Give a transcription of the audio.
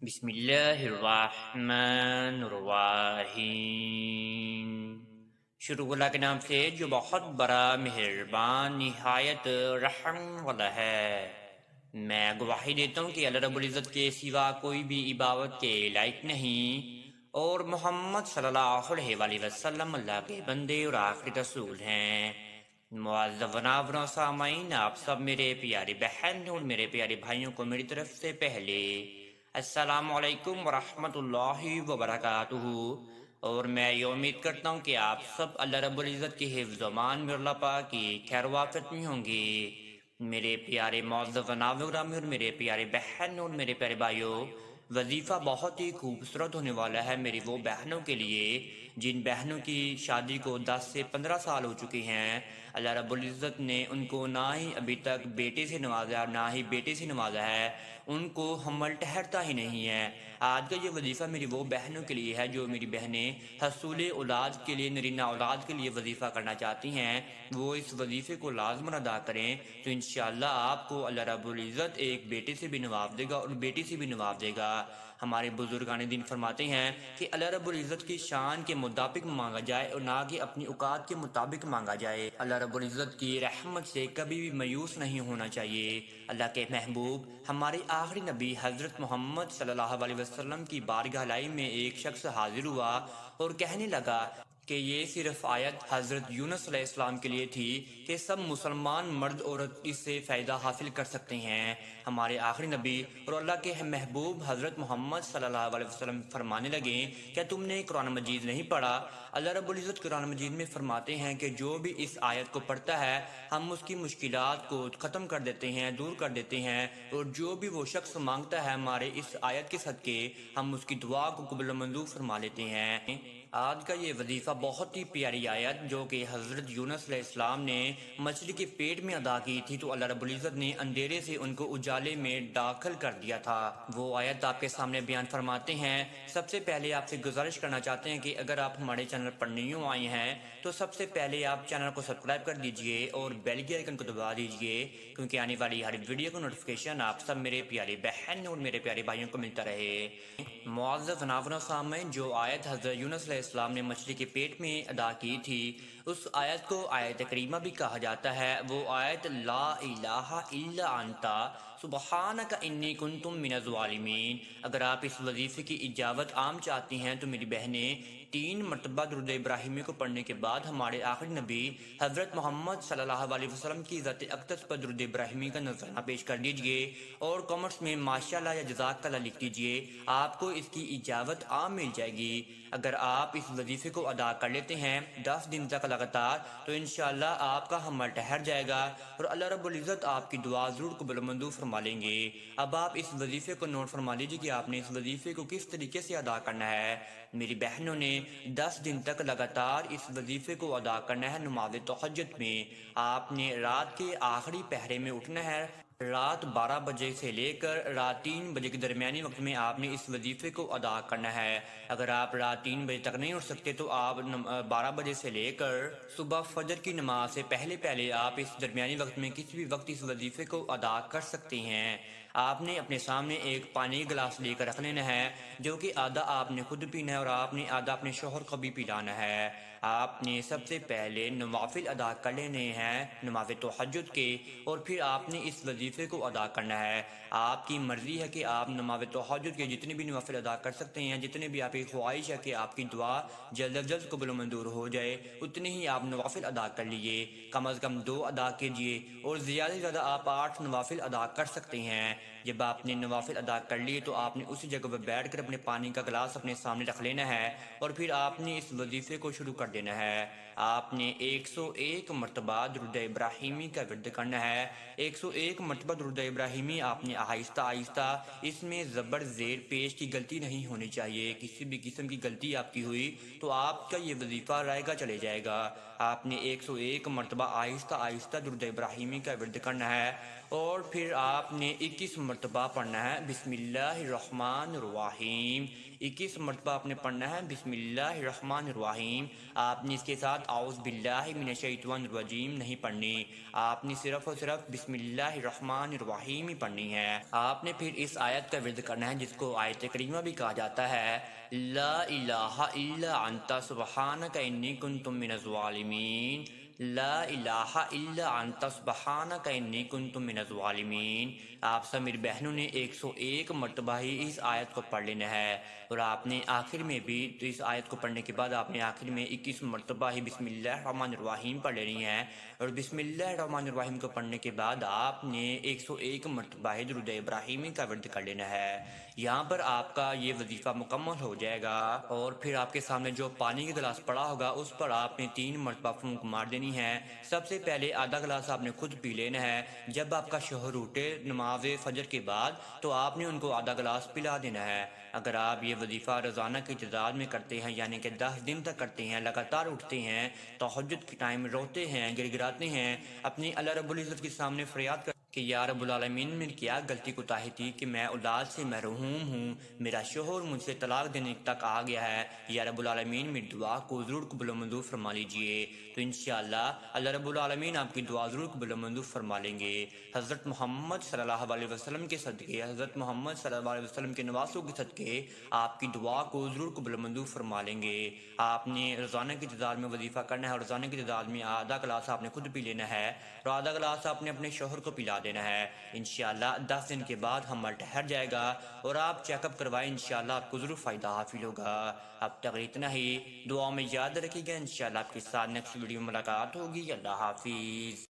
بسم اللہ الرحمن الرحیم۔ شروع اللہ کے نام سے جو بہت بڑا مہربان نہایت رحم والا ہے۔ میں گواہی دیتا ہوں کہ اللہ رب العزت کے سوا کوئی بھی عبادت کے لائق نہیں، اور محمد صلی اللہ علیہ وآلہ وسلم اللہ کے بندے اور آخری رسول ہیں۔ معزز جناب و سامعین، آپ سب میرے پیارے بہن اور میرے پیارے بھائیوں کو میری طرف سے پہلے السلام علیکم ورحمۃ اللہ وبرکاتہ، اور میں یہ امید کرتا ہوں کہ آپ سب اللہ رب العزت کی حفظ و امان میں اللہ پاک کی خیر و عافیت میں ہوں گے۔ میرے پیارے معزز جناب گرامی اور میرے پیارے بہن اور میرے پیارے بھائیوں، وظیفہ بہت ہی خوبصورت ہونے والا ہے میری وہ بہنوں کے لیے جن بہنوں کی شادی کو 10 سے 15 سال ہو چکے ہیں۔ اللہ رب العزت نے ان کو نہ ہی ابھی تک بیٹے سے نوازا نہ ہی بیٹے سے نوازا ہے، ان کو حمل ٹھہرتا ہی نہیں ہے۔ آج کا یہ وظیفہ میری وہ بہنوں کے لیے ہے جو میری بہنیں حصول اولاد کے لیے، نرینہ اولاد کے لیے وظیفہ کرنا چاہتی ہیں، وہ اس وظیفے کو لازماً ادا کریں تو انشاءاللہ آپ کو اللہ رب العزت ایک بیٹے سے بھی نواز دے گا اور بیٹی سے بھی نواز دے گا۔ ہمارے بزرگان دین فرماتے ہیں کہ اللہ رب العزت کی شان کے مطابق مانگا جائے اور نہ کہ اپنی اوقات کے مطابق مانگا جائے۔ اللہ رب العزت کی رحمت سے کبھی بھی مایوس نہیں ہونا چاہیے۔ اللہ کے محبوب ہمارے آخری نبی حضرت محمد صلی اللہ علیہ وسلم کی بارگاہ لائی میں ایک شخص حاضر ہوا اور کہنے لگا کہ یہ صرف آیت حضرت یونس علیہ السلام کے لیے تھی کہ سب مسلمان مرد عورت اس سے فائدہ حاصل کر سکتے ہیں۔ ہمارے آخری نبی اور اللہ کے محبوب حضرت محمد صلی اللہ علیہ وسلم فرمانے لگے، کیا تم نے قرآن مجید نہیں پڑھا؟ اللہ رب العزت قرآن مجید میں فرماتے ہیں کہ جو بھی اس آیت کو پڑھتا ہے ہم اس کی مشکلات کو ختم کر دیتے ہیں، دور کر دیتے ہیں، اور جو بھی وہ شخص مانگتا ہے ہمارے اس آیت کے صدقے ہم اس کی دعا کو قبول و منظور فرما لیتے ہیں۔ آج کا یہ وظیفہ بہت ہی پیاری آیت جو کہ حضرت یونس علیہ السلام نے مچھلی کے پیٹ میں ادا کی تھی تو اللہ رب العزت نے اندھیرے سے ان کو اجالے میں داخل کر دیا تھا۔ وہ آیت آپ کے سامنے بیان فرماتے ہیں۔ سب سے پہلے آپ سے گزارش کرنا چاہتے ہیں کہ اگر آپ ہمارے چینل پر نیو آئے ہیں تو سب سے پہلے آپ چینل کو سبسکرائب کر دیجئے اور بیل کے آئیکن کو دبا دیجئے، کیونکہ آنے والی ہر ویڈیو کو نوٹیفیکیشن آپ سب میرے پیارے بہن اور میرے پیارے بھائیوں کو ملتا رہے۔ معزز جناب و سامعین، جو آیت حضرت یونس علیہ السلام نے مچھلی کے پیٹ میں ادا کی تھی اس آیت کو آیت کریمہ بھی کہا جاتا ہے۔ وہ آیت لا الہ الا انت سبحانک انی کنت من الظالمین۔ اگر آپ اس وظیفے کی اجابت عام چاہتی ہیں تو میری بہنیں 3 مرتبہ درود ابراہیمی کو پڑھنے کے بعد ہمارے آخری نبی حضرت محمد صلی اللہ علیہ وسلم کی ذات اقدس پر درود ابراہیمی کا نذرانہ پیش کر دیجئے اور کامنٹس میں ماشاءاللہ یا جزاک اللہ لکھ دیجئے، آپ کو اس کی اجابت عام مل جائے گی۔ اگر آپ اس وظیفے کو ادا کر لیتے ہیں 10 دن تک لگاتار تو انشاءاللہ آپ کا حمل ٹھہر جائے گا اور اللہ رب العزت آپ کی دعا ضرور قبول و منظور فرما لیں گے۔ اب آپ اس وظیفے کو نوٹ فرما لیجیے کہ آپ نے اس وظیفے کو کس طریقے سے ادا کرنا ہے۔ میری بہنوں نے 10 دن تک لگاتار اس وظیفے کو ادا کرنا ہے۔ نماز تہجد میں آپ نے رات کے آخری پہرے میں اٹھنا ہے۔ رات 12 بجے سے لے کر رات 3 بجے کے درمیانی وقت میں آپ نے اس وظیفے کو ادا کرنا ہے۔ اگر آپ رات 3 بجے تک نہیں اٹھ سکتے تو آپ 12 بجے سے لے کر صبح فجر کی نماز سے پہلے آپ اس درمیانی وقت میں کسی بھی وقت اس وظیفے کو ادا کر سکتے ہیں۔ آپ نے اپنے سامنے ایک پانی کا گلاس لے کر رکھ لینا ہے جو کہ آدھا آپ نے خود پینا ہے اور آپ نے آدھا اپنے شوہر کو بھی پلانا ہے۔ آپ نے سب سے پہلے نوافل ادا کر لینے ہیں نماز تہجد کے، اور پھر آپ نے اس وظیفے کو ادا کرنا ہے۔ آپ کی مرضی ہے کہ آپ نماز تہجد کے جتنے بھی نوافل ادا کر سکتے ہیں، جتنے بھی آپ کی خواہش ہے کہ آپ کی دعا جلد از جلد قبول و منظور ہو جائے اتنے ہی آپ نوافل ادا کر لیجئے۔ کم از کم 2 ادا کیجئے اور زیادہ سے زیادہ آپ 8 نوافل ادا کر سکتے ہیں۔ جب آپ نے نوافل ادا کر لیے تو آپ نے اسی جگہ پر بیٹھ کر اپنے پانی کا گلاس اپنے سامنے رکھ لینا ہے اور پھر آپ نے اس وظیفے کو شروع کر دینا ہے۔ آپ نے 101 مرتبہ درود ابراہیمی کا ورد کرنا ہے۔ 101 مرتبہ درود ابراہیمی آپ نے آہستہ آہستہ، اس میں زبر زیر پیش کی غلطی نہیں ہونی چاہیے۔ کسی بھی قسم کی غلطی آپ کی ہوئی تو آپ کا یہ وظیفہ رائے گا چلے جائے گا۔ آپ نے 101 مرتبہ آہستہ آہستہ درود ابراہیمی کا ورد کرنا ہے اور پھر آپ نے 21 مرتبہ پڑھنا ہے بسم اللہ الرحمن الرحیم، 21 مرتبہ آپ نے پڑھنا ہے بسم اللہ الرحمن الرحیم۔ آپ نے اس کے ساتھ اعوذ باللہ من الشیطان الرجیم نہیں پڑھنی، آپ نے صرف اور صرف بسم اللہ الرحمن الرحیم ہی پڑھنی ہے۔ آپ نے پھر اس آیت کا ورد کرنا ہے جس کو آیت کریمہ بھی کہا جاتا ہے، لا الہ الا انت سبحانک انی کنت من الظالمین، لا الہ الا انت سبحانک انی کنت من الظالمین۔ آپ سب میری بہنوں نے 101 مرتبہ ہی اس آیت کو پڑھ لینا ہے، اور آپ نے آخر میں بھی تو اس آیت کو پڑھنے کے بعد آپ نے آخر میں 21 مرتبہ ہی بسم اللہ الرحمن الرحیم پڑھ لینی ہے، اور بسم اللہ الرحمن الرحیم کو پڑھنے کے بعد آپ نے 101 مرتبہ ہی درود ابراہیمی کا ورد کر لینا ہے۔ یہاں پر آپ کا یہ وظیفہ مکمل ہو جائے گا، اور پھر آپ کے سامنے جو پانی کا گلاس پڑا ہوگا اس پر آپ نے 3 مرتبہ پھونک مار دینی ہے۔ سب سے پہلے آدھا گلاس آپ نے خود پی لینا ہے، جب آپ کا شوہر اٹھے نماز فجر کے بعد تو آپ نے ان کو آدھا گلاس پلا دینا ہے۔ اگر آپ یہ وظیفہ روزانہ کی تعداد میں کرتے ہیں، یعنی کہ 10 دن تک کرتے ہیں، لگاتار اٹھتے ہیں، تہجد کے ٹائم روتے ہیں، گر گراتے ہیں، اپنی اللہ رب العزت کے سامنے فریاد کرتے کہ یا رب العالمین میں کیا غلطی کوتاہی تھی کہ میں اولاد سے محروم ہوں، میرا شوہر مجھ سے طلاق دینے تک آ گیا ہے، یا رب العالمین میری دعا کو ضرور قبول و منظور فرما لیجئے، تو انشاءاللہ اللہ رب العالمین آپ کی دعا ضرور قبول و منظور فرما لیں گے۔ حضرت محمد صلی اللہ علیہ وسلم کے صدقے، حضرت محمد صلی اللہ علیہ وسلم کے نواسوں کے صدقے آپ کی دعا کو ضرور قبول و منظور فرما لیں گے۔ آپ نے روزانہ کی تعداد میں وظیفہ کرنا ہے، اور روزانہ کی تعداد میں آدھا گلاس آپ نے خود پی لینا ہے، اور آدھا گلاس آپ نے اپنے شوہر کو پلا دینا ہے۔ انشاءاللہ 10 دن کے بعد حمل ٹھہر جائے گا، اور آپ چیک اپ کروائیں، انشاءاللہ آپ کو ضرور فائدہ حاصل ہوگا۔ اب تک اتنا ہی، دعا میں یاد رکھیے گا، انشاءاللہ آپ کے ساتھ نیکسٹ ویڈیو میں ملاقات ہوگی۔ اللہ حافظ۔